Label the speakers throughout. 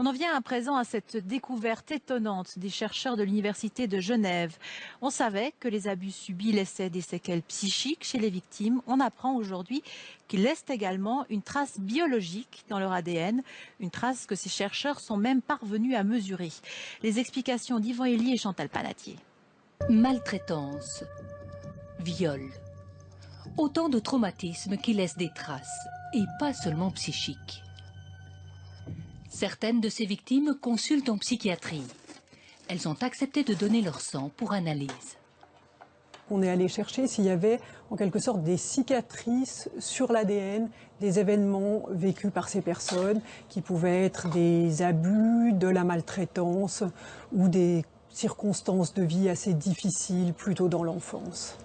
Speaker 1: On en vient à présent à cette découverte étonnante des chercheurs de l'Université de Genève. On savait que les abus subis laissaient des séquelles psychiques chez les victimes. On apprend aujourd'hui qu'ils laissent également une trace biologique dans leur ADN, une trace que ces chercheurs sont même parvenus à mesurer. Les explications d'Yvan Elie et Chantal Panatier.
Speaker 2: Maltraitance, viol, autant de traumatismes qui laissent des traces, et pas seulement psychiques. Certaines de ces victimes consultent en psychiatrie. Elles ont accepté de donner leur sang pour analyse.
Speaker 3: On est allé chercher s'il y avait en quelque sorte des cicatrices sur l'ADN des événements vécus par ces personnes, qui pouvaient être des abus, de la maltraitance ou des circonstances de vie assez difficiles plutôt dans l'enfance.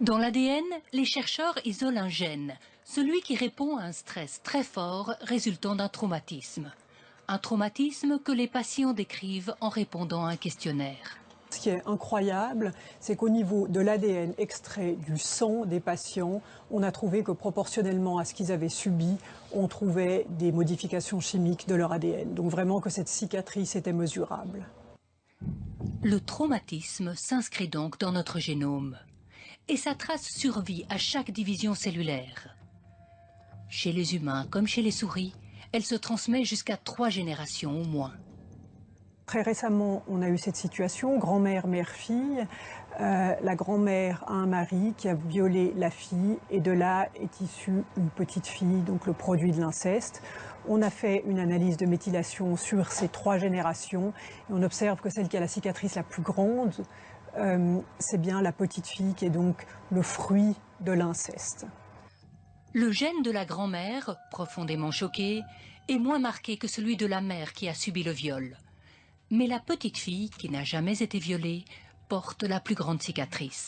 Speaker 2: Dans l'ADN, les chercheurs isolent un gène, celui qui répond à un stress très fort résultant d'un traumatisme. Un traumatisme que les patients décrivent en répondant à un questionnaire.
Speaker 3: Ce qui est incroyable, c'est qu'au niveau de l'ADN extrait du sang des patients, on a trouvé que proportionnellement à ce qu'ils avaient subi, on trouvait des modifications chimiques de leur ADN. Donc vraiment que cette cicatrice était mesurable.
Speaker 2: Le traumatisme s'inscrit donc dans notre génome. Et sa trace survit à chaque division cellulaire. Chez les humains comme chez les souris, elle se transmet jusqu'à 3 générations au moins.
Speaker 3: Très récemment, on a eu cette situation, grand-mère, mère-fille. La grand-mère a un mari qui a violé la fille et de là est issue une petite fille, donc le produit de l'inceste. On a fait une analyse de méthylation sur ces 3 générations et on observe que celle qui a la cicatrice la plus grande, c'est bien la petite fille qui est donc le fruit de l'inceste.
Speaker 2: Le gène de la grand-mère, profondément choquée, est moins marqué que celui de la mère qui a subi le viol. Mais la petite fille, qui n'a jamais été violée, porte la plus grande cicatrice.